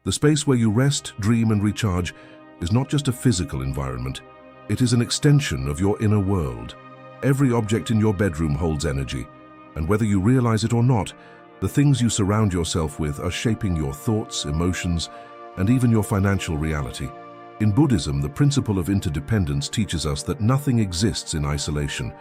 The space where you rest, dream, and recharge is not just a physical environment. It is an extension of your inner world. Every object in your bedroom holds energy, and whether you realize it or not, the things you surround yourself with are shaping your thoughts, emotions, and even your financial reality. In Buddhism, the principle of interdependence teaches us that nothing exists in isolation.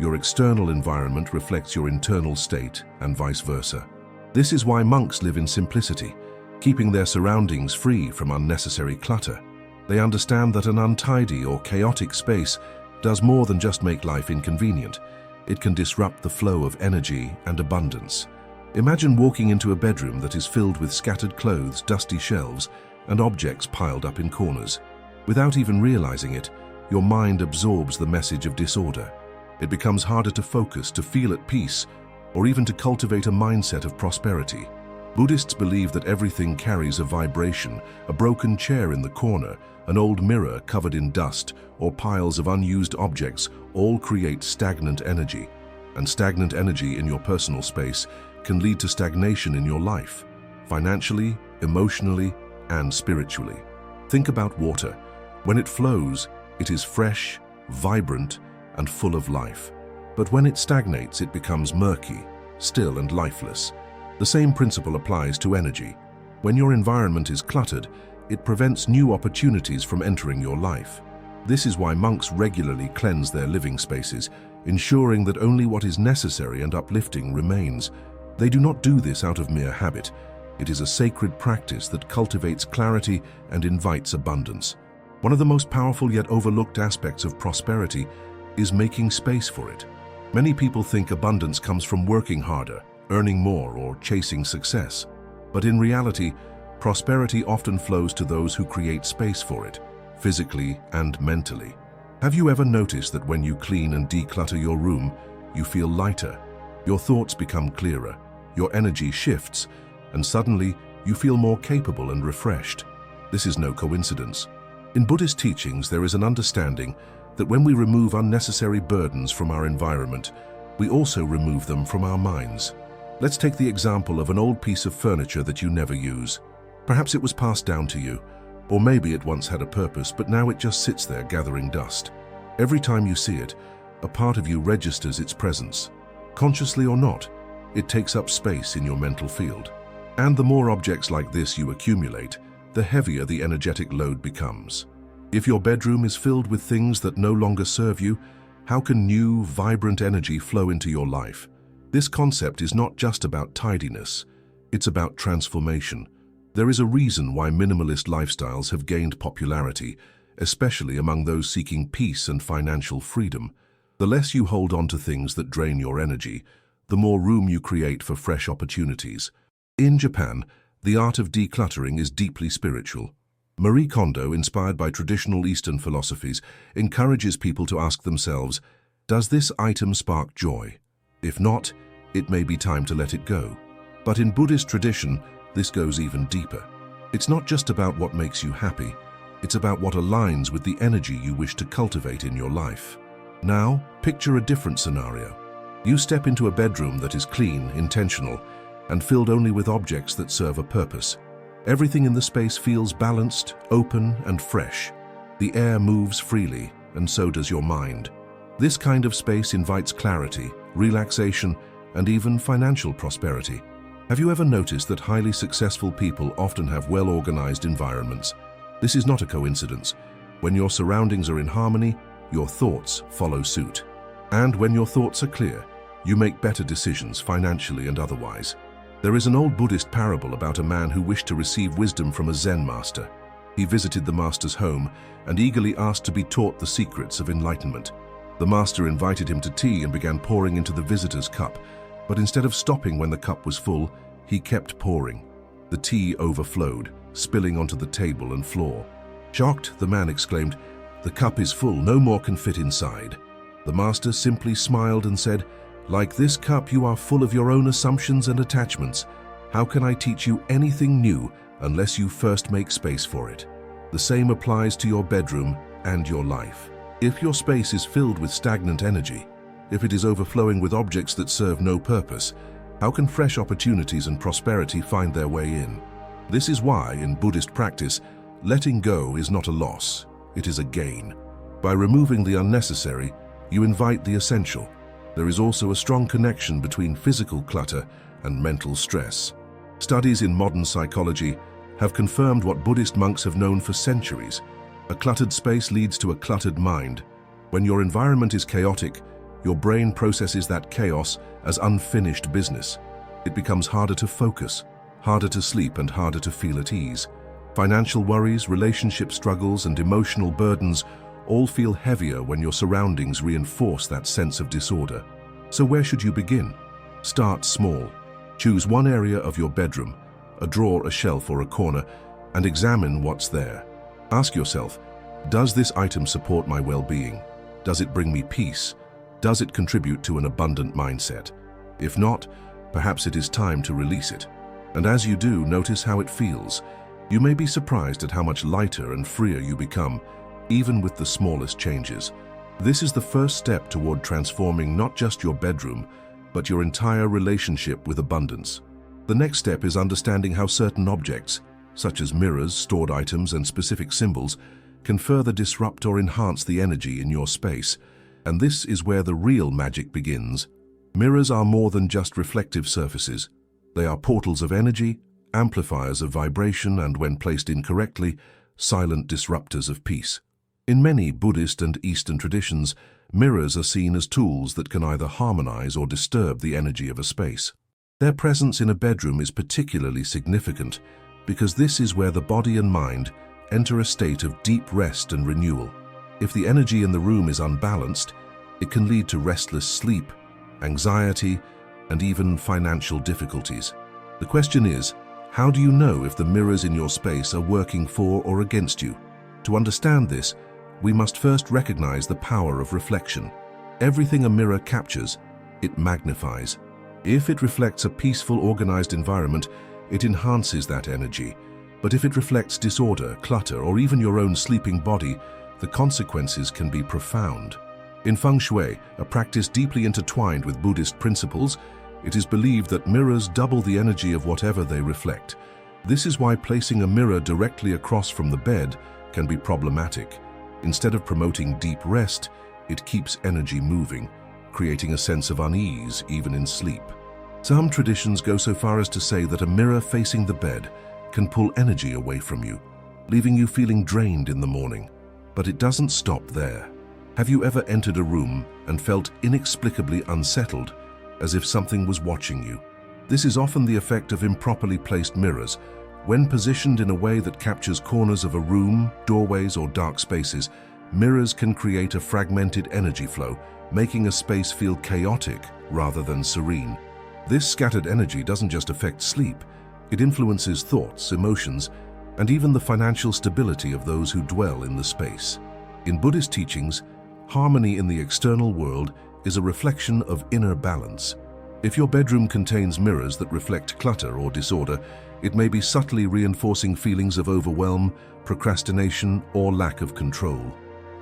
Your external environment reflects your internal state, and vice versa. This is why monks live in simplicity, keeping their surroundings free from unnecessary clutter. They understand that an untidy or chaotic space does more than just make life inconvenient. It can disrupt the flow of energy and abundance. Imagine walking into a bedroom that is filled with scattered clothes, dusty shelves, and objects piled up in corners. Without even realizing it, your mind absorbs the message of disorder. It becomes harder to focus, to feel at peace, or even to cultivate a mindset of prosperity. Buddhists believe that everything carries a vibration. A broken chair in the corner, an old mirror covered in dust, or piles of unused objects all create stagnant energy. And stagnant energy in your personal space can lead to stagnation in your life, financially, emotionally, and spiritually. Think about water. When it flows, it is fresh, vibrant, and full of life. But when it stagnates, it becomes murky, still, and lifeless. The same principle applies to energy. When your environment is cluttered, it prevents new opportunities from entering your life. This is why monks regularly cleanse their living spaces, ensuring that only what is necessary and uplifting remains. They do not do this out of mere habit. It is a sacred practice that cultivates clarity and invites abundance. One of the most powerful yet overlooked aspects of prosperity is making space for it. Many people think abundance comes from working harder, earning more, or chasing success. But in reality, prosperity often flows to those who create space for it, physically and mentally. Have you ever noticed that when you clean and declutter your room, you feel lighter? Your thoughts become clearer, your energy shifts, and suddenly you feel more capable and refreshed. This is no coincidence. In Buddhist teachings, there is an understanding that when we remove unnecessary burdens from our environment, we also remove them from our minds. Let's take the example of an old piece of furniture that you never use. Perhaps it was passed down to you, or maybe it once had a purpose, but now it just sits there gathering dust. Every time you see it, a part of you registers its presence. Consciously or not, it takes up space in your mental field. And the more objects like this you accumulate, the heavier the energetic load becomes. If your bedroom is filled with things that no longer serve you, how can new, vibrant energy flow into your life? This concept is not just about tidiness, it's about transformation. There is a reason why minimalist lifestyles have gained popularity, especially among those seeking peace and financial freedom. The less you hold on to things that drain your energy, the more room you create for fresh opportunities. In Japan, the art of decluttering is deeply spiritual. Marie Kondo, inspired by traditional Eastern philosophies, encourages people to ask themselves, does this item spark joy? If not, it may be time to let it go. But in Buddhist tradition, this goes even deeper. It's not just about what makes you happy, it's about what aligns with the energy you wish to cultivate in your life. Now, picture a different scenario. You step into a bedroom that is clean, intentional, and filled only with objects that serve a purpose. Everything in the space feels balanced, open, and fresh. The air moves freely, and so does your mind. This kind of space invites clarity, relaxation, and even financial prosperity. Have you ever noticed that highly successful people often have well-organized environments? This is not a coincidence. When your surroundings are in harmony, your thoughts follow suit. And when your thoughts are clear, you make better decisions financially and otherwise. There is an old Buddhist parable about a man who wished to receive wisdom from a Zen master. He visited the master's home and eagerly asked to be taught the secrets of enlightenment. The master invited him to tea and began pouring into the visitor's cup, but instead of stopping when the cup was full, he kept pouring. The tea overflowed, spilling onto the table and floor. Shocked, the man exclaimed, "The cup is full, no more can fit inside." The master simply smiled and said, "Like this cup, you are full of your own assumptions and attachments. How can I teach you anything new unless you first make space for it?" The same applies to your bedroom and your life. If your space is filled with stagnant energy, if it is overflowing with objects that serve no purpose, how can fresh opportunities and prosperity find their way in? This is why, in Buddhist practice, letting go is not a loss, it is a gain. By removing the unnecessary, you invite the essential. There is also a strong connection between physical clutter and mental stress. Studies in modern psychology have confirmed what Buddhist monks have known for centuries. A cluttered space leads to a cluttered mind. When your environment is chaotic, your brain processes that chaos as unfinished business. It becomes harder to focus, harder to sleep, and harder to feel at ease. Financial worries, relationship struggles, and emotional burdens all feel heavier when your surroundings reinforce that sense of disorder. So where should you begin? Start small. Choose one area of your bedroom, a drawer, a shelf, or a corner, and examine what's there. Ask yourself, does this item support my well-being? Does it bring me peace? Does it contribute to an abundant mindset? If not, perhaps it is time to release it. And as you do, notice how it feels. You may be surprised at how much lighter and freer you become, even with the smallest changes. This is the first step toward transforming not just your bedroom, but your entire relationship with abundance. The next step is understanding how certain objects, such as mirrors, stored items, and specific symbols, can further disrupt or enhance the energy in your space. And this is where the real magic begins. Mirrors are more than just reflective surfaces. They are portals of energy, amplifiers of vibration, and when placed incorrectly, silent disruptors of peace. In many Buddhist and Eastern traditions, mirrors are seen as tools that can either harmonize or disturb the energy of a space. Their presence in a bedroom is particularly significant because this is where the body and mind enter a state of deep rest and renewal. If the energy in the room is unbalanced, it can lead to restless sleep, anxiety, and even financial difficulties. The question is, how do you know if the mirrors in your space are working for or against you? To understand this, we must first recognize the power of reflection. Everything a mirror captures, it magnifies. If it reflects a peaceful, organized environment, it enhances that energy. But if it reflects disorder, clutter, or even your own sleeping body, the consequences can be profound. In feng shui, a practice deeply intertwined with Buddhist principles, it is believed that mirrors double the energy of whatever they reflect. This is why placing a mirror directly across from the bed can be problematic. Instead of promoting deep rest, it keeps energy moving, creating a sense of unease even in sleep. Some traditions go so far as to say that a mirror facing the bed can pull energy away from you, leaving you feeling drained in the morning. But it doesn't stop there. Have you ever entered a room and felt inexplicably unsettled, as if something was watching you? This is often the effect of improperly placed mirrors. When positioned in a way that captures corners of a room, doorways, or dark spaces, mirrors can create a fragmented energy flow, making a space feel chaotic rather than serene. This scattered energy doesn't just affect sleep, it influences thoughts, emotions, and even the financial stability of those who dwell in the space. In Buddhist teachings, harmony in the external world is a reflection of inner balance. If your bedroom contains mirrors that reflect clutter or disorder, it may be subtly reinforcing feelings of overwhelm, procrastination, or lack of control.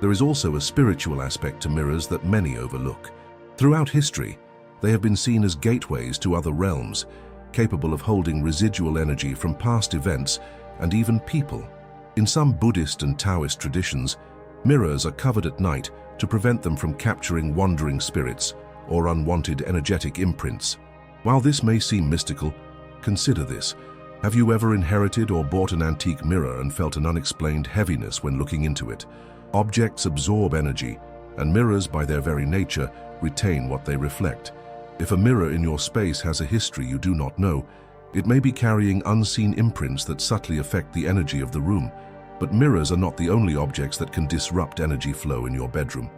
There is also a spiritual aspect to mirrors that many overlook. Throughout history, they have been seen as gateways to other realms, capable of holding residual energy from past events and even people. In some Buddhist and Taoist traditions, mirrors are covered at night to prevent them from capturing wandering spirits or unwanted energetic imprints. While this may seem mystical, consider this. Have you ever inherited or bought an antique mirror and felt an unexplained heaviness when looking into it? Objects absorb energy, and mirrors, by their very nature, retain what they reflect. If a mirror in your space has a history you do not know, it may be carrying unseen imprints that subtly affect the energy of the room. But mirrors are not the only objects that can disrupt energy flow in your bedroom.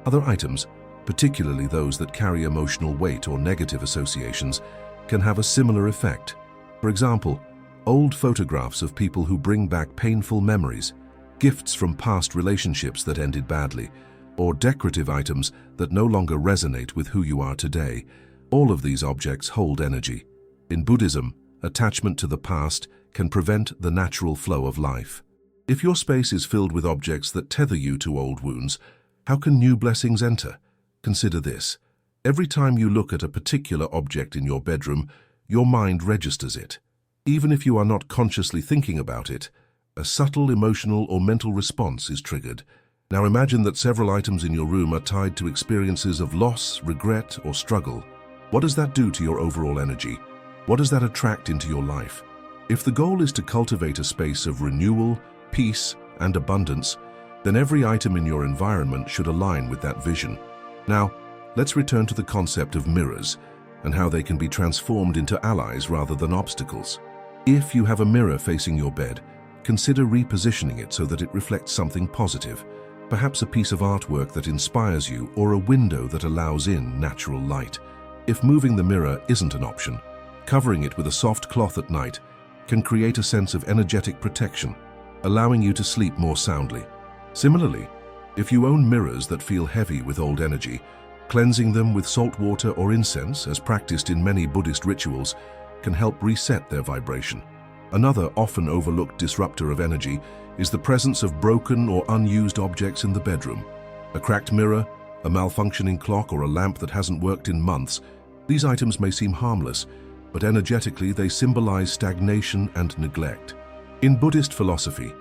Other items, particularly those that carry emotional weight or negative associations, can have a similar effect. For example, old photographs of people who bring back painful memories, gifts from past relationships that ended badly, or decorative items that no longer resonate with who you are today. All of these objects hold energy. In Buddhism, attachment to the past can prevent the natural flow of life. If your space is filled with objects that tether you to old wounds, how can new blessings enter? Consider this. Every time you look at a particular object in your bedroom, your mind registers it. Even if you are not consciously thinking about it, a subtle emotional or mental response is triggered. Now imagine that several items in your room are tied to experiences of loss, regret, or struggle. What does that do to your overall energy? What does that attract into your life? If the goal is to cultivate a space of renewal, peace, and abundance, then every item in your environment should align with that vision. Now, let's return to the concept of mirrors and how they can be transformed into allies rather than obstacles. If you have a mirror facing your bed, consider repositioning it so that it reflects something positive, perhaps a piece of artwork that inspires you or a window that allows in natural light. If moving the mirror isn't an option, covering it with a soft cloth at night can create a sense of energetic protection, allowing you to sleep more soundly. Similarly, if you own mirrors that feel heavy with old energy, cleansing them with salt water or incense, as practiced in many Buddhist rituals, can help reset their vibration. Another often overlooked disruptor of energy is the presence of broken or unused objects in the bedroom. A cracked mirror, a malfunctioning clock, or a lamp that hasn't worked in months. These items may seem harmless, but energetically they symbolize stagnation and neglect. In Buddhist philosophy,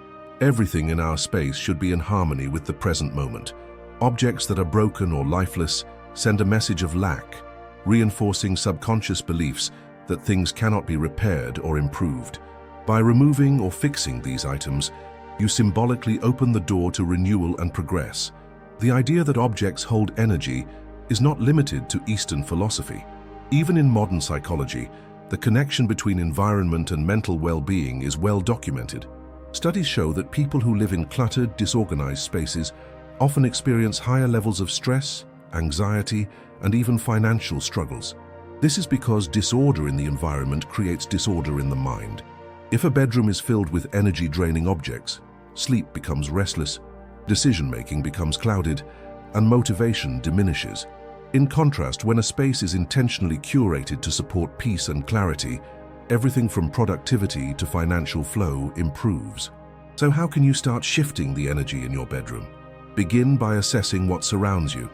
everything in our space should be in harmony with the present moment. Objects that are broken or lifeless send a message of lack, reinforcing subconscious beliefs that things cannot be repaired or improved. By removing or fixing these items, you symbolically open the door to renewal and progress. The idea that objects hold energy is not limited to Eastern philosophy. Even in modern psychology, the connection between environment and mental well-being is well documented. Studies show that people who live in cluttered, disorganized spaces often experience higher levels of stress, anxiety, and even financial struggles. This is because disorder in the environment creates disorder in the mind. If a bedroom is filled with energy-draining objects, sleep becomes restless, decision-making becomes clouded, and motivation diminishes. In contrast, when a space is intentionally curated to support peace and clarity, everything from productivity to financial flow improves. So how can you start shifting the energy in your bedroom? Begin by assessing what surrounds you.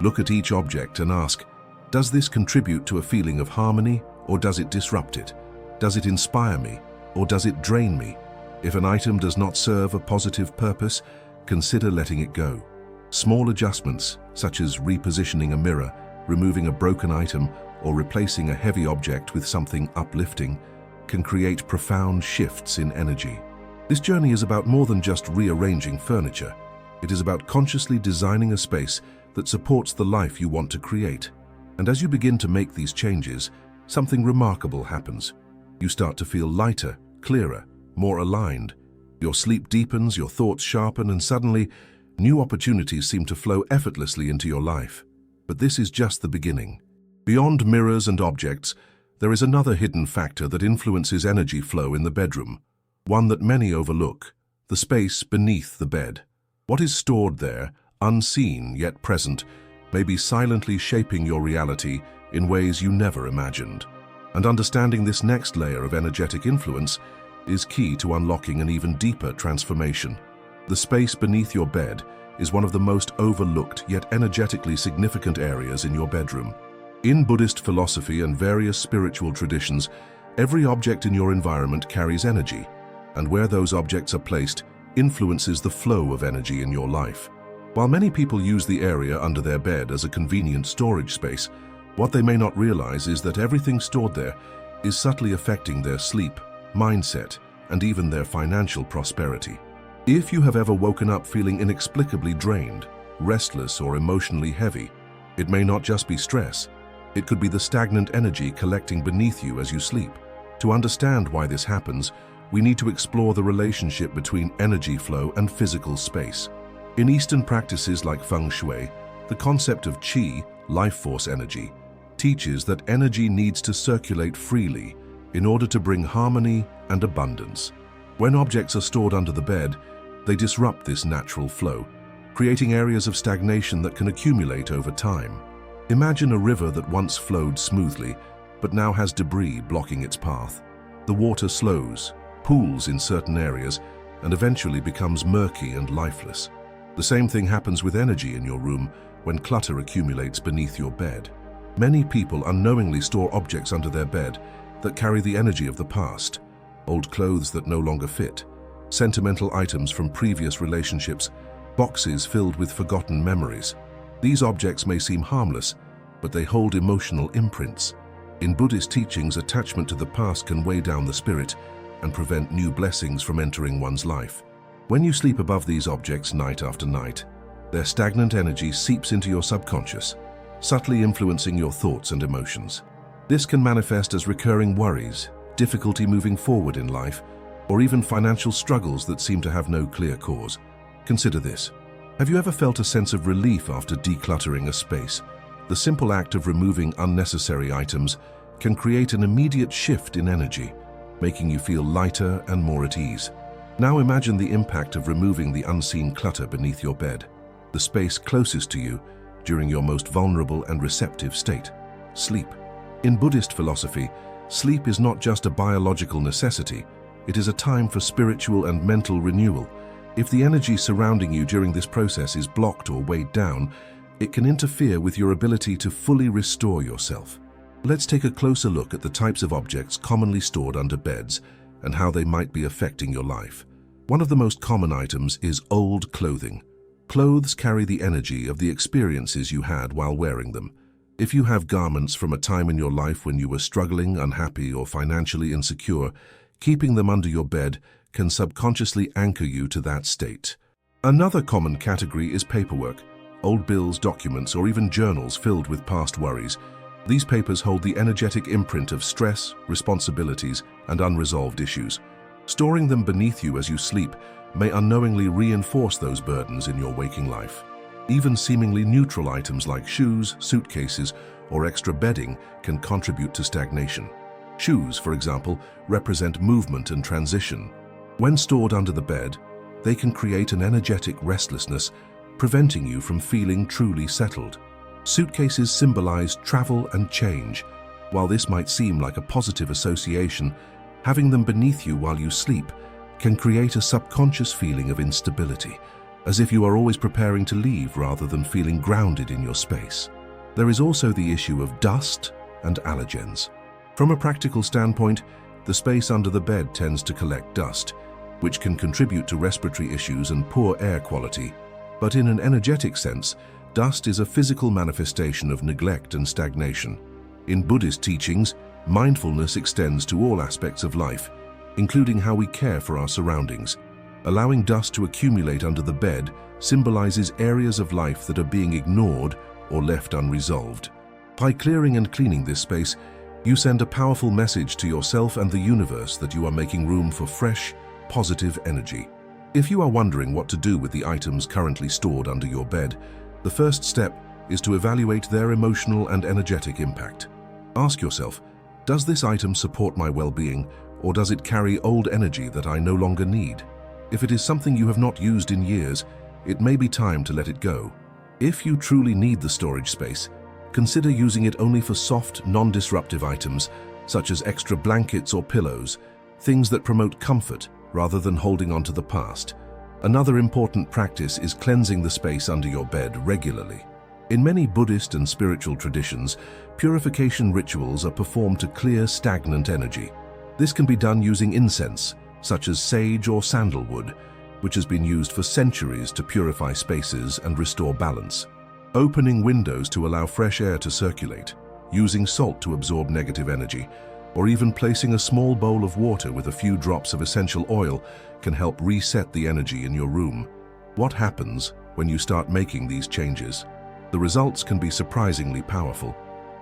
Look at each object and ask, does this contribute to a feeling of harmony, or does it disrupt it? Does it inspire me, or does it drain me? If an item does not serve a positive purpose, consider letting it go. Small adjustments, such as repositioning a mirror, removing a broken item, or replacing a heavy object with something uplifting, can create profound shifts in energy. This journey is about more than just rearranging furniture. It is about consciously designing a space that supports the life you want to create. And as you begin to make these changes, something remarkable happens. You start to feel lighter, clearer, more aligned. Your sleep deepens, your thoughts sharpen, and suddenly, new opportunities seem to flow effortlessly into your life. But this is just the beginning. Beyond mirrors and objects, there is another hidden factor that influences energy flow in the bedroom, one that many overlook: the space beneath the bed. What is stored there, unseen yet present, may be silently shaping your reality in ways you never imagined. And understanding this next layer of energetic influence is key to unlocking an even deeper transformation. The space beneath your bed is one of the most overlooked yet energetically significant areas in your bedroom. In Buddhist philosophy and various spiritual traditions, every object in your environment carries energy, and where those objects are placed influences the flow of energy in your life. While many people use the area under their bed as a convenient storage space, what they may not realize is that everything stored there is subtly affecting their sleep, mindset, and even their financial prosperity. If you have ever woken up feeling inexplicably drained, restless, or emotionally heavy, it may not just be stress. It could be the stagnant energy collecting beneath you as you sleep. To understand why this happens, we need to explore the relationship between energy flow and physical space. In Eastern practices like feng shui, the concept of qi, life force energy, teaches that energy needs to circulate freely in order to bring harmony and abundance. When objects are stored under the bed, they disrupt this natural flow, creating areas of stagnation that can accumulate over time. Imagine a river that once flowed smoothly, but now has debris blocking its path. The water slows, pools in certain areas, and eventually becomes murky and lifeless. The same thing happens with energy in your room when clutter accumulates beneath your bed. Many people unknowingly store objects under their bed that carry the energy of the past, old clothes that no longer fit, sentimental items from previous relationships, boxes filled with forgotten memories. These objects may seem harmless, but they hold emotional imprints. In Buddhist teachings, attachment to the past can weigh down the spirit and prevent new blessings from entering one's life. When you sleep above these objects night after night, their stagnant energy seeps into your subconscious, subtly influencing your thoughts and emotions. This can manifest as recurring worries, difficulty moving forward in life, or even financial struggles that seem to have no clear cause. Consider this. Have you ever felt a sense of relief after decluttering a space? The simple act of removing unnecessary items can create an immediate shift in energy, making you feel lighter and more at ease. Now imagine the impact of removing the unseen clutter beneath your bed, the space closest to you during your most vulnerable and receptive state, sleep. In Buddhist philosophy, sleep is not just a biological necessity, it is a time for spiritual and mental renewal. If the energy surrounding you during this process is blocked or weighed down, it can interfere with your ability to fully restore yourself. Let's take a closer look at the types of objects commonly stored under beds and how they might be affecting your life. One of the most common items is old clothing. Clothes carry the energy of the experiences you had while wearing them. If you have garments from a time in your life when you were struggling, unhappy, or financially insecure, keeping them under your bed can subconsciously anchor you to that state. Another common category is paperwork. Old bills, documents, or even journals filled with past worries. These papers hold the energetic imprint of stress, responsibilities, and unresolved issues. Storing them beneath you as you sleep may unknowingly reinforce those burdens in your waking life. Even seemingly neutral items like shoes, suitcases, or extra bedding can contribute to stagnation. Shoes, for example, represent movement and transition. When stored under the bed, they can create an energetic restlessness, preventing you from feeling truly settled. Suitcases symbolize travel and change. While this might seem like a positive association, having them beneath you while you sleep can create a subconscious feeling of instability, as if you are always preparing to leave rather than feeling grounded in your space. There is also the issue of dust and allergens. From a practical standpoint, the space under the bed tends to collect dust, which can contribute to respiratory issues and poor air quality. But in an energetic sense, dust is a physical manifestation of neglect and stagnation. In Buddhist teachings, mindfulness extends to all aspects of life, including how we care for our surroundings. Allowing dust to accumulate under the bed symbolizes areas of life that are being ignored or left unresolved. By clearing and cleaning this space, you send a powerful message to yourself and the universe that you are making room for fresh, positive energy. If you are wondering what to do with the items currently stored under your bed, the first step is to evaluate their emotional and energetic impact. Ask yourself, does this item support my well-being, or does it carry old energy that I no longer need? If it is something you have not used in years, it may be time to let it go. If you truly need the storage space, consider using it only for soft, non-disruptive items, such as extra blankets or pillows, things that promote comfort rather than holding on to the past. Another important practice is cleansing the space under your bed regularly. In many Buddhist and spiritual traditions, purification rituals are performed to clear stagnant energy. This can be done using incense, such as sage or sandalwood, which has been used for centuries to purify spaces and restore balance. Opening windows to allow fresh air to circulate, using salt to absorb negative energy, or even placing a small bowl of water with a few drops of essential oil can help reset the energy in your room. What happens when you start making these changes? The results can be surprisingly powerful.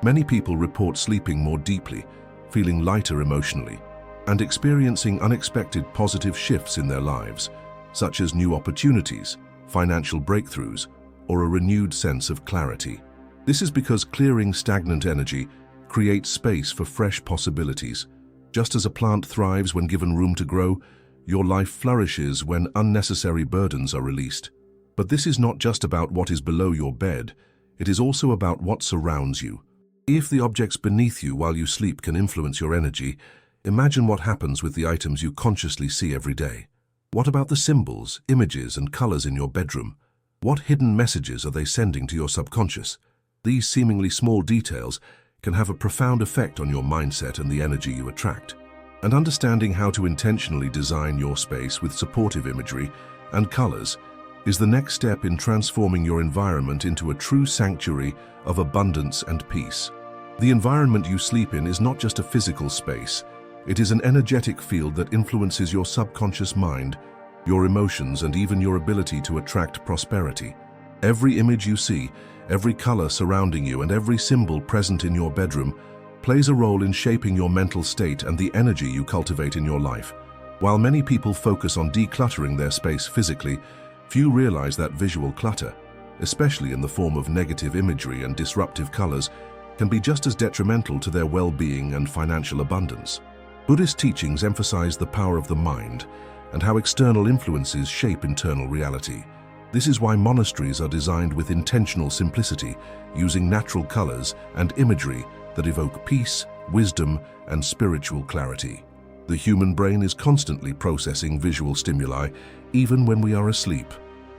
Many people report sleeping more deeply, feeling lighter emotionally, and experiencing unexpected positive shifts in their lives, such as new opportunities, financial breakthroughs, or a renewed sense of clarity. This is because clearing stagnant energy creates space for fresh possibilities. Just as a plant thrives when given room to grow, your life flourishes when unnecessary burdens are released. But this is not just about what is below your bed, it is also about what surrounds you. If the objects beneath you while you sleep can influence your energy, imagine what happens with the items you consciously see every day. What about the symbols, images, and colors in your bedroom? What hidden messages are they sending to your subconscious? These seemingly small details can have a profound effect on your mindset and the energy you attract. And understanding how to intentionally design your space with supportive imagery and colors is the next step in transforming your environment into a true sanctuary of abundance and peace. The environment you sleep in is not just a physical space. It is an energetic field that influences your subconscious mind, your emotions, and even your ability to attract prosperity. Every image you see, every color surrounding you, and every symbol present in your bedroom plays a role in shaping your mental state and the energy you cultivate in your life. While many people focus on decluttering their space physically, few realize that visual clutter, especially in the form of negative imagery and disruptive colors, can be just as detrimental to their well-being and financial abundance. Buddhist teachings emphasize the power of the mind and how external influences shape internal reality. This is why monasteries are designed with intentional simplicity, using natural colors and imagery that evoke peace, wisdom, and spiritual clarity. The human brain is constantly processing visual stimuli, even when we are asleep.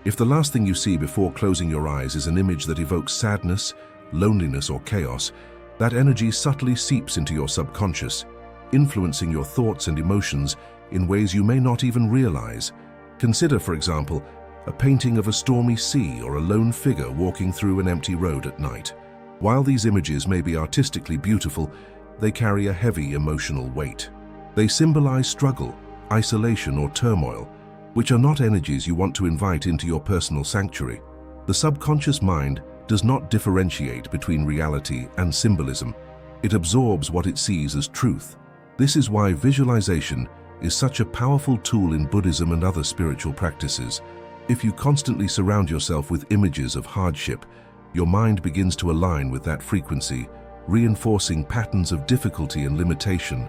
If the last thing you see before closing your eyes is an image that evokes sadness, loneliness, or chaos, that energy subtly seeps into your subconscious, influencing your thoughts and emotions in ways you may not even realize. Consider, for example, a painting of a stormy sea or a lone figure walking through an empty road at night. While these images may be artistically beautiful, they carry a heavy emotional weight. They symbolize struggle, isolation, or turmoil, which are not energies you want to invite into your personal sanctuary. The subconscious mind does not differentiate between reality and symbolism. It absorbs what it sees as truth. This is why visualization is such a powerful tool in Buddhism and other spiritual practices. If you constantly surround yourself with images of hardship, your mind begins to align with that frequency, reinforcing patterns of difficulty and limitation.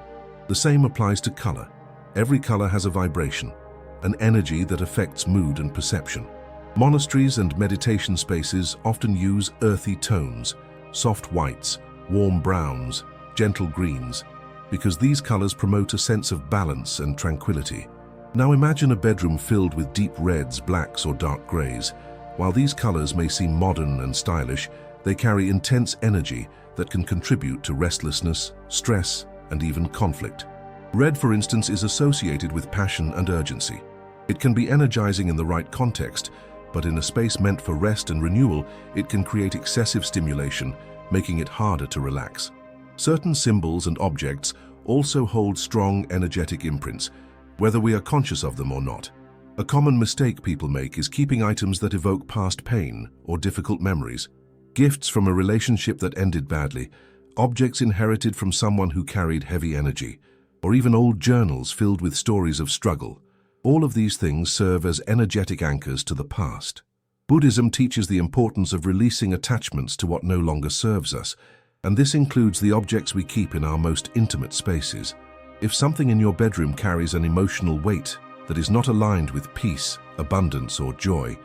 The same applies to color. Every color has a vibration, an energy that affects mood and perception. Monasteries and meditation spaces often use earthy tones, soft whites, warm browns, gentle greens, because these colors promote a sense of balance and tranquility. Now imagine a bedroom filled with deep reds, blacks, or dark grays. While these colors may seem modern and stylish, they carry intense energy that can contribute to restlessness, stress, and even conflict. Red, for instance, is associated with passion and urgency. It can be energizing in the right context, but in a space meant for rest and renewal, it can create excessive stimulation, making it harder to relax. Certain symbols and objects also hold strong energetic imprints, whether we are conscious of them or not. A common mistake people make is keeping items that evoke past pain or difficult memories. Gifts from a relationship that ended badly, objects inherited from someone who carried heavy energy, or even old journals filled with stories of struggle. All of these things serve as energetic anchors to the past. Buddhism teaches the importance of releasing attachments to what no longer serves us, and this includes the objects we keep in our most intimate spaces. If something in your bedroom carries an emotional weight that is not aligned with peace, abundance, or joy,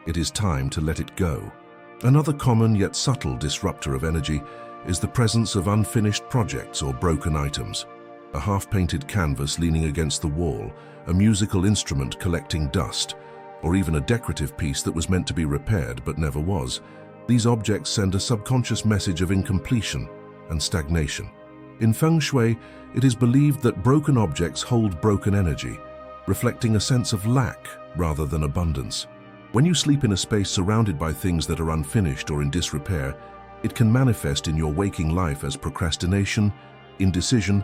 it is time to let it go. Another common yet subtle disruptor of energy is the presence of unfinished projects or broken items. A half-painted canvas leaning against the wall, a musical instrument collecting dust, or even a decorative piece that was meant to be repaired but never was. These objects send a subconscious message of incompletion and stagnation. In feng shui, it is believed that broken objects hold broken energy, reflecting a sense of lack rather than abundance. When you sleep in a space surrounded by things that are unfinished or in disrepair, it can manifest in your waking life as procrastination, indecision,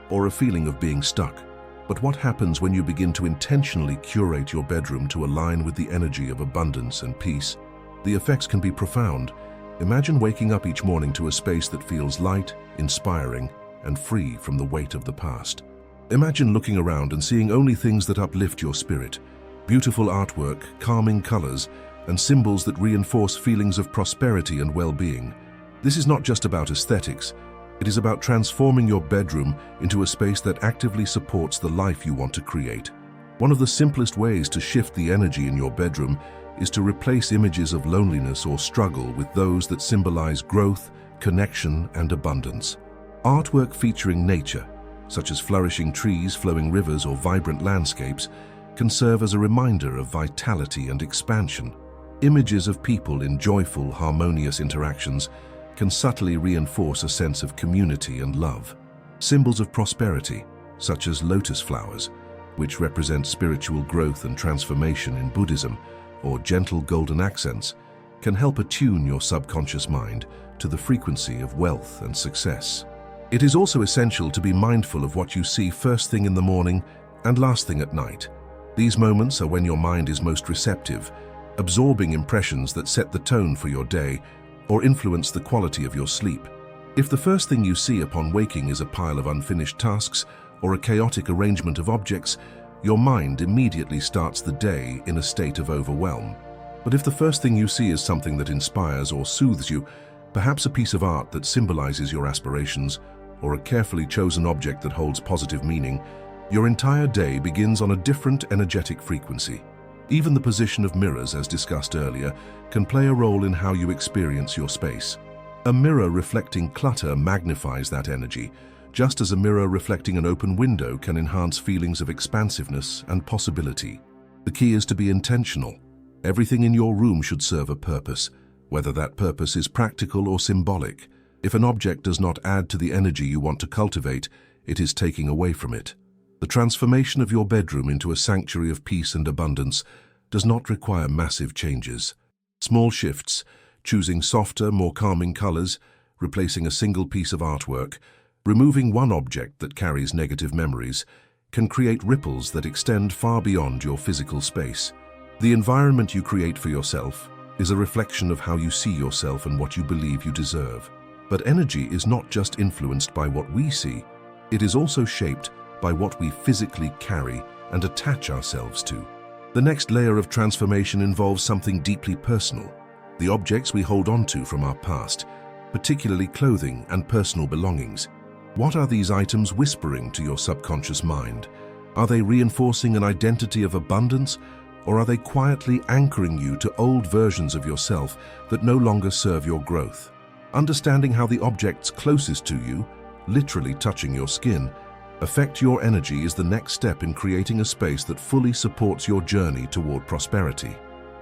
or a feeling of being stuck. But what happens when you begin to intentionally curate your bedroom to align with the energy of abundance and peace? The effects can be profound. Imagine waking up each morning to a space that feels light, inspiring, and free from the weight of the past. Imagine looking around and seeing only things that uplift your spirit, beautiful artwork, calming colors, and symbols that reinforce feelings of prosperity and well-being. This is not just about aesthetics. It is about transforming your bedroom into a space that actively supports the life you want to create. One of the simplest ways to shift the energy in your bedroom is to replace images of loneliness or struggle with those that symbolize growth, connection, and abundance. Artwork featuring nature, such as flourishing trees, flowing rivers, or vibrant landscapes, can serve as a reminder of vitality and expansion. Images of people in joyful, harmonious interactions can subtly reinforce a sense of community and love. Symbols of prosperity, such as lotus flowers, which represent spiritual growth and transformation in Buddhism, or gentle golden accents, can help attune your subconscious mind to the frequency of wealth and success. It is also essential to be mindful of what you see first thing in the morning and last thing at night. These moments are when your mind is most receptive, absorbing impressions that set the tone for your day or influence the quality of your sleep. If the first thing you see upon waking is a pile of unfinished tasks or a chaotic arrangement of objects, your mind immediately starts the day in a state of overwhelm. But if the first thing you see is something that inspires or soothes you, perhaps a piece of art that symbolizes your aspirations, or a carefully chosen object that holds positive meaning, your entire day begins on a different energetic frequency. Even the position of mirrors, as discussed earlier, can play a role in how you experience your space. A mirror reflecting clutter magnifies that energy, just as a mirror reflecting an open window can enhance feelings of expansiveness and possibility. The key is to be intentional. Everything in your room should serve a purpose, whether that purpose is practical or symbolic. If an object does not add to the energy you want to cultivate, it is taking away from it. The transformation of your bedroom into a sanctuary of peace and abundance does not require massive changes. Small shifts, choosing softer, more calming colors, replacing a single piece of artwork, removing one object that carries negative memories, can create ripples that extend far beyond your physical space. The environment you create for yourself is a reflection of how you see yourself and what you believe you deserve. But energy is not just influenced by what we see, it is also shaped by what we physically carry and attach ourselves to. The next layer of transformation involves something deeply personal, the objects we hold on to from our past, particularly clothing and personal belongings. What are these items whispering to your subconscious mind? Are they reinforcing an identity of abundance, or are they quietly anchoring you to old versions of yourself that no longer serve your growth? Understanding how the objects closest to you, literally touching your skin, affect your energy is the next step in creating a space that fully supports your journey toward prosperity.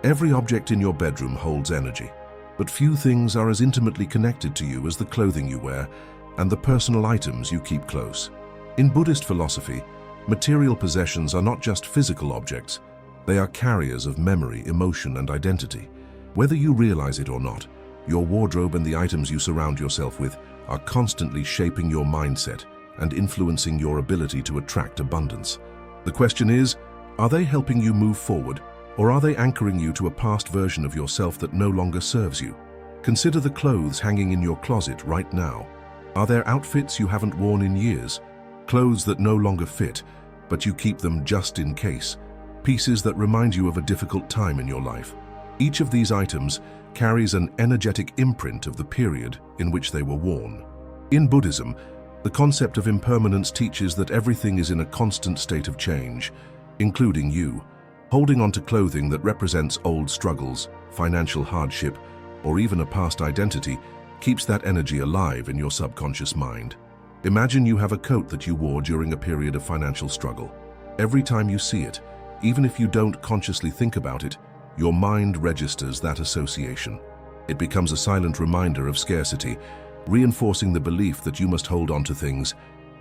Every object in your bedroom holds energy, but few things are as intimately connected to you as the clothing you wear and the personal items you keep close. In Buddhist philosophy, material possessions are not just physical objects, they are carriers of memory, emotion, and identity. Whether you realize it or not, your wardrobe and the items you surround yourself with are constantly shaping your mindset and influencing your ability to attract abundance. The question is, are they helping you move forward, or are they anchoring you to a past version of yourself that no longer serves you? Consider the clothes hanging in your closet right now. Are there outfits you haven't worn in years? Clothes that no longer fit, but you keep them just in case? Pieces that remind you of a difficult time in your life? Each of these items carries an energetic imprint of the period in which they were worn. In Buddhism, the concept of impermanence teaches that everything is in a constant state of change, including you. Holding on to clothing that represents old struggles, financial hardship, or even a past identity keeps that energy alive in your subconscious mind. Imagine you have a coat that you wore during a period of financial struggle. Every time you see it, even if you don't consciously think about it, your mind registers that association. It becomes a silent reminder of scarcity, reinforcing the belief that you must hold on to things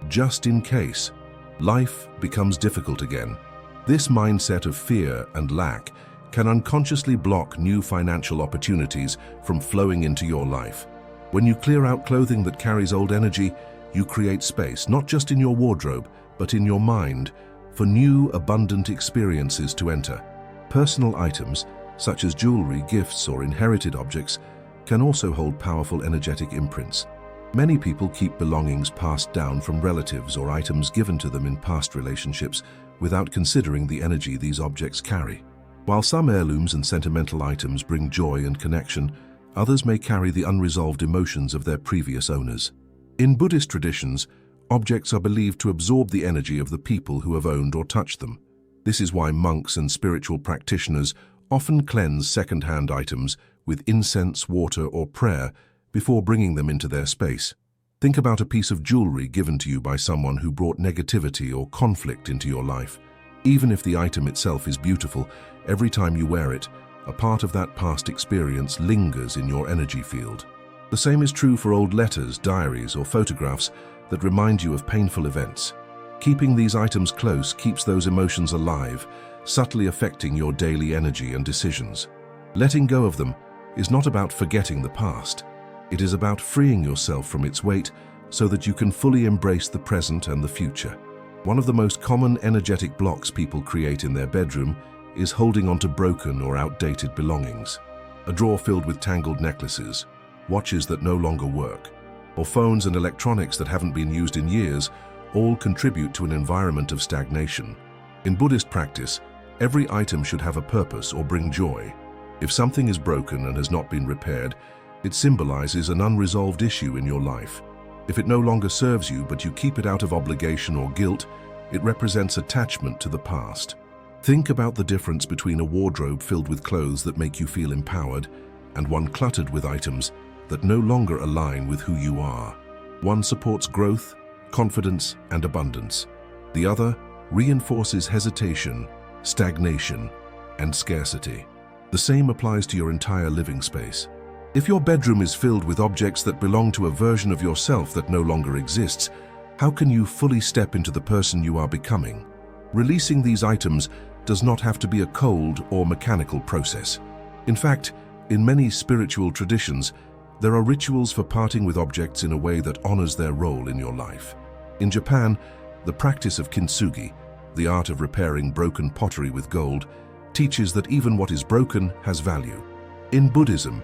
just in case life becomes difficult again. This mindset of fear and lack can unconsciously block new financial opportunities from flowing into your life. When you clear out clothing that carries old energy, you create space, not just in your wardrobe, but in your mind, for new, abundant experiences to enter. Personal items, such as jewelry, gifts, or inherited objects, can also hold powerful energetic imprints. Many people keep belongings passed down from relatives or items given to them in past relationships without considering the energy these objects carry. While some heirlooms and sentimental items bring joy and connection, others may carry the unresolved emotions of their previous owners. In Buddhist traditions, objects are believed to absorb the energy of the people who have owned or touched them. This is why monks and spiritual practitioners often cleanse second-hand items with incense, water, or prayer before bringing them into their space. Think about a piece of jewelry given to you by someone who brought negativity or conflict into your life. Even if the item itself is beautiful, every time you wear it, a part of that past experience lingers in your energy field. The same is true for old letters, diaries, or photographs that remind you of painful events. Keeping these items close keeps those emotions alive, subtly affecting your daily energy and decisions. Letting go of them is not about forgetting the past. It is about freeing yourself from its weight so that you can fully embrace the present and the future. One of the most common energetic blocks people create in their bedroom is holding onto broken or outdated belongings. A drawer filled with tangled necklaces, watches that no longer work, or phones and electronics that haven't been used in years all contribute to an environment of stagnation. In Buddhist practice, every item should have a purpose or bring joy. If something is broken and has not been repaired, it symbolizes an unresolved issue in your life. If it no longer serves you but you keep it out of obligation or guilt, it represents attachment to the past. Think about the difference between a wardrobe filled with clothes that make you feel empowered and one cluttered with items that no longer align with who you are. One supports growth, confidence, and abundance. The other reinforces hesitation, stagnation, and scarcity. The same applies to your entire living space. If your bedroom is filled with objects that belong to a version of yourself that no longer exists, how can you fully step into the person you are becoming? Releasing these items does not have to be a cold or mechanical process. In fact, in many spiritual traditions, there are rituals for parting with objects in a way that honors their role in your life. In Japan, the practice of kintsugi, the art of repairing broken pottery with gold, teaches that even what is broken has value. In Buddhism,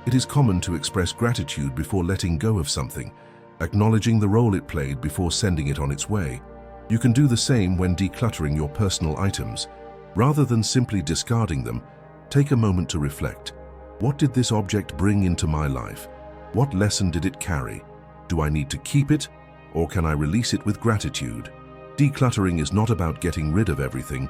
it is common to express gratitude before letting go of something, acknowledging the role it played before sending it on its way. You can do the same when decluttering your personal items. Rather than simply discarding them, take a moment to reflect. What did this object bring into my life? What lesson did it carry? Do I need to keep it, or can I release it with gratitude? Decluttering is not about getting rid of everything.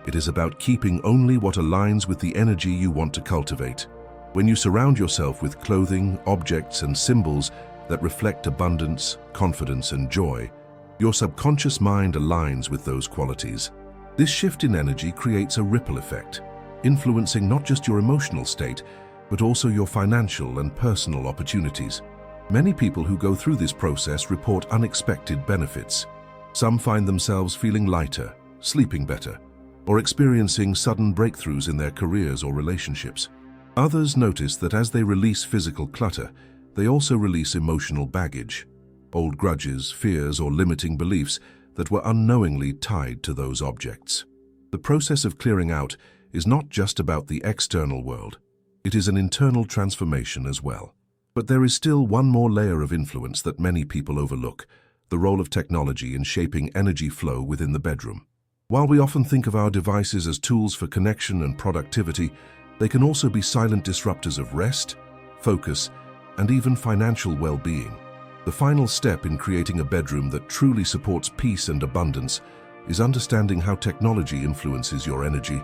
It is about keeping only what aligns with the energy you want to cultivate. When you surround yourself with clothing, objects, and symbols that reflect abundance, confidence, and joy, your subconscious mind aligns with those qualities. This shift in energy creates a ripple effect, influencing not just your emotional state, but also your financial and personal opportunities. Many people who go through this process report unexpected benefits. Some find themselves feeling lighter, sleeping better, or experiencing sudden breakthroughs in their careers or relationships. Others notice that as they release physical clutter, they also release emotional baggage, old grudges, fears, or limiting beliefs that were unknowingly tied to those objects. The process of clearing out is not just about the external world. It is an internal transformation as well. But there is still one more layer of influence that many people overlook: the role of technology in shaping energy flow within the bedroom. While we often think of our devices as tools for connection and productivity, they can also be silent disruptors of rest, focus, and even financial well-being. The final step in creating a bedroom that truly supports peace and abundance is understanding how technology influences your energy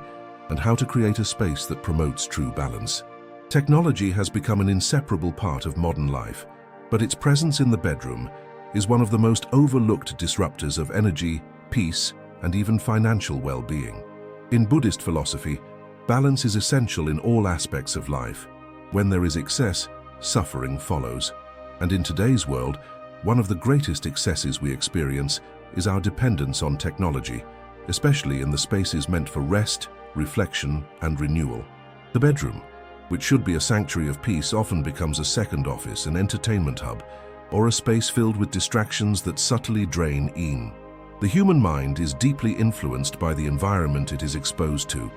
and how to create a space that promotes true balance. Technology has become an inseparable part of modern life, but its presence in the bedroom is one of the most overlooked disruptors of energy, peace, and even financial well-being. In Buddhist philosophy, balance is essential in all aspects of life. When there is excess, suffering follows. And in today's world, one of the greatest excesses we experience is our dependence on technology, especially in the spaces meant for rest, reflection, and renewal. The bedroom, which should be a sanctuary of peace, often becomes a second office, an entertainment hub, or a space filled with distractions that subtly drain in. The human mind is deeply influenced by the environment it is exposed to,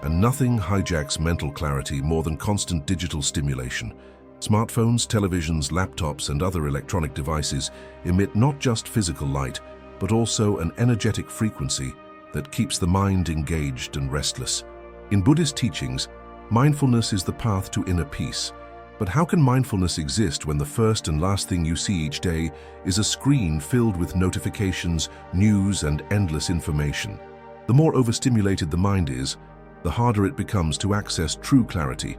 and nothing hijacks mental clarity more than constant digital stimulation. Smartphones, televisions, laptops, and other electronic devices emit not just physical light, but also an energetic frequency that keeps the mind engaged and restless. In Buddhist teachings, mindfulness is the path to inner peace. But how can mindfulness exist when the first and last thing you see each day is a screen filled with notifications, news, and endless information? The more overstimulated the mind is, the harder it becomes to access true clarity,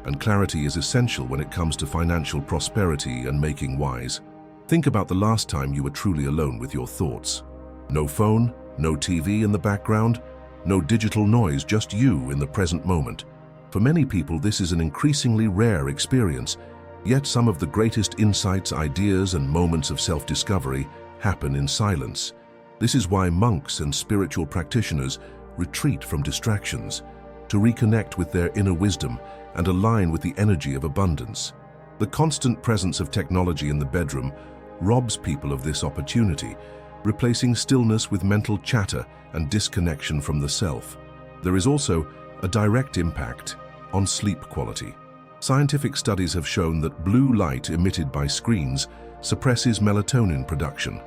and clarity is essential when it comes to financial prosperity and making wise. Think about the last time you were truly alone with your thoughts. No phone, no TV in the background, no digital noise, just you in the present moment. For many people, this is an increasingly rare experience, yet some of the greatest insights, ideas, and moments of self-discovery happen in silence. This is why monks and spiritual practitioners retreat from distractions to reconnect with their inner wisdom and align with the energy of abundance. The constant presence of technology in the bedroom robs people of this opportunity, replacing stillness with mental chatter and disconnection from the self. There is also a direct impact on sleep quality. Scientific studies have shown that blue light emitted by screens suppresses melatonin production,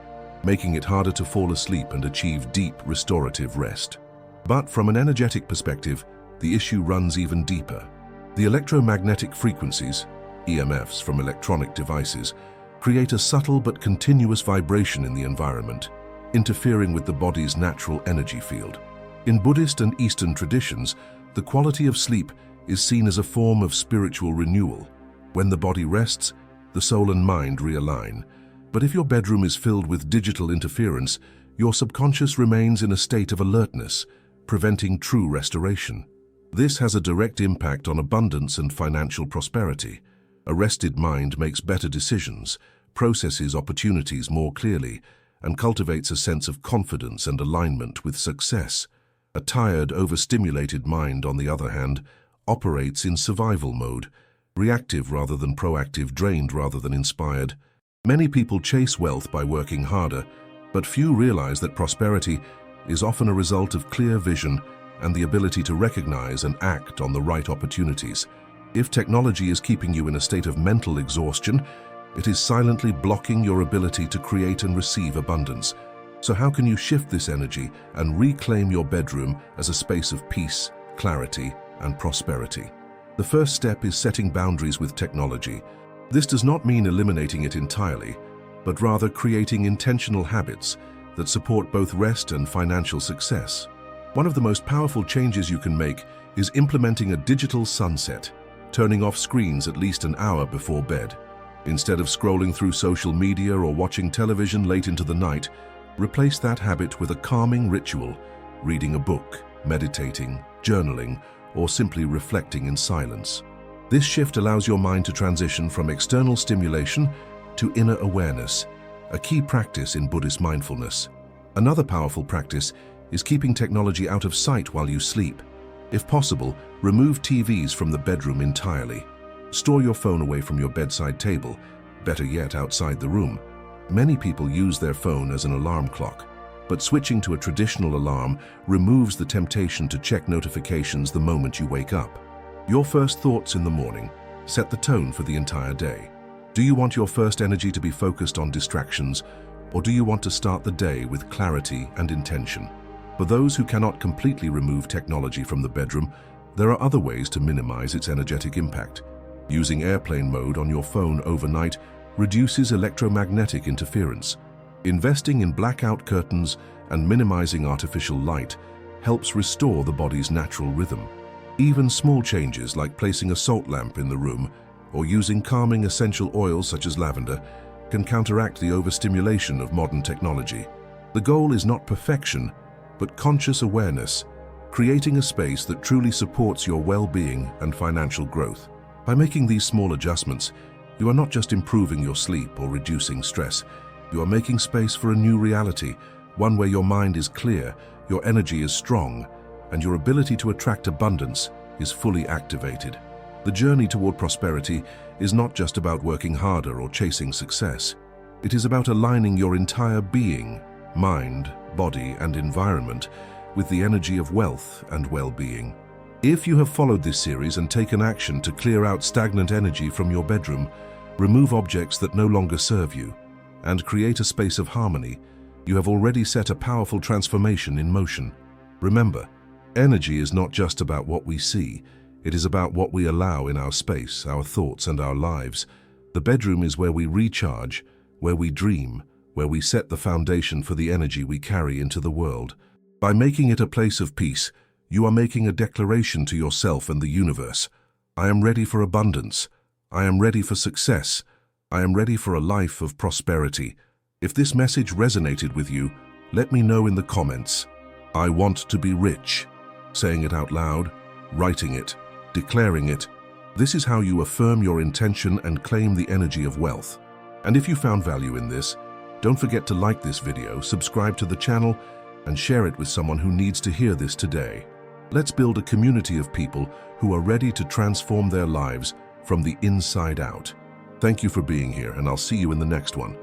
making it harder to fall asleep and achieve deep restorative rest. But from an energetic perspective, the issue runs even deeper. The electromagnetic frequencies, EMFs from electronic devices, create a subtle but continuous vibration in the environment, interfering with the body's natural energy field. In Buddhist and Eastern traditions, the quality of sleep is seen as a form of spiritual renewal. When the body rests, the soul and mind realign. But if your bedroom is filled with digital interference, your subconscious remains in a state of alertness, preventing true restoration. This has a direct impact on abundance and financial prosperity. A rested mind makes better decisions, processes opportunities more clearly, and cultivates a sense of confidence and alignment with success. A tired, overstimulated mind, on the other hand, operates in survival mode, reactive rather than proactive, drained rather than inspired. Many people chase wealth by working harder, but few realize that prosperity is often a result of clear vision and the ability to recognize and act on the right opportunities. If technology is keeping you in a state of mental exhaustion, it is silently blocking your ability to create and receive abundance. So how can you shift this energy and reclaim your bedroom as a space of peace, clarity, and prosperity? The first step is setting boundaries with technology. This does not mean eliminating it entirely, but rather creating intentional habits that support both rest and financial success. One of the most powerful changes you can make is implementing a digital sunset, turning off screens at least an hour before bed. Instead of scrolling through social media or watching television late into the night, replace that habit with a calming ritual, reading a book, meditating, journaling, or simply reflecting in silence. This shift allows your mind to transition from external stimulation to inner awareness, a key practice in Buddhist mindfulness. Another powerful practice is keeping technology out of sight while you sleep. If possible, remove TVs from the bedroom entirely. Store your phone away from your bedside table, better yet outside the room. Many people use their phone as an alarm clock, but switching to a traditional alarm removes the temptation to check notifications the moment you wake up. Your first thoughts in the morning set the tone for the entire day. Do you want your first energy to be focused on distractions, or do you want to start the day with clarity and intention? For those who cannot completely remove technology from the bedroom, there are other ways to minimize its energetic impact. Using airplane mode on your phone overnight reduces electromagnetic interference. Investing in blackout curtains and minimizing artificial light helps restore the body's natural rhythm. Even small changes like placing a salt lamp in the room or using calming essential oils such as lavender can counteract the overstimulation of modern technology. The goal is not perfection, but conscious awareness, creating a space that truly supports your well-being and financial growth. By making these small adjustments, you are not just improving your sleep or reducing stress, you are making space for a new reality, one where your mind is clear, your energy is strong, and your ability to attract abundance is fully activated. The journey toward prosperity is not just about working harder or chasing success. It is about aligning your entire being, mind, body, and environment with the energy of wealth and well-being. If you have followed this series and taken action to clear out stagnant energy from your bedroom, remove objects that no longer serve you, and create a space of harmony, you have already set a powerful transformation in motion. Remember, energy is not just about what we see, it is about what we allow in our space, our thoughts, and our lives. The bedroom is where we recharge, where we dream, where we set the foundation for the energy we carry into the world. By making it a place of peace, you are making a declaration to yourself and the universe. I am ready for abundance. I am ready for success. I am ready for a life of prosperity. If this message resonated with you, let me know in the comments. I want to be rich. Saying it out loud, writing it, declaring it. This is how you affirm your intention and claim the energy of wealth. And if you found value in this, Don't forget to like this video, subscribe to the channel, and share it with someone who needs to hear this today. Let's build a community of people who are ready to transform their lives from the inside out. Thank you for being here, and I'll see you in the next one.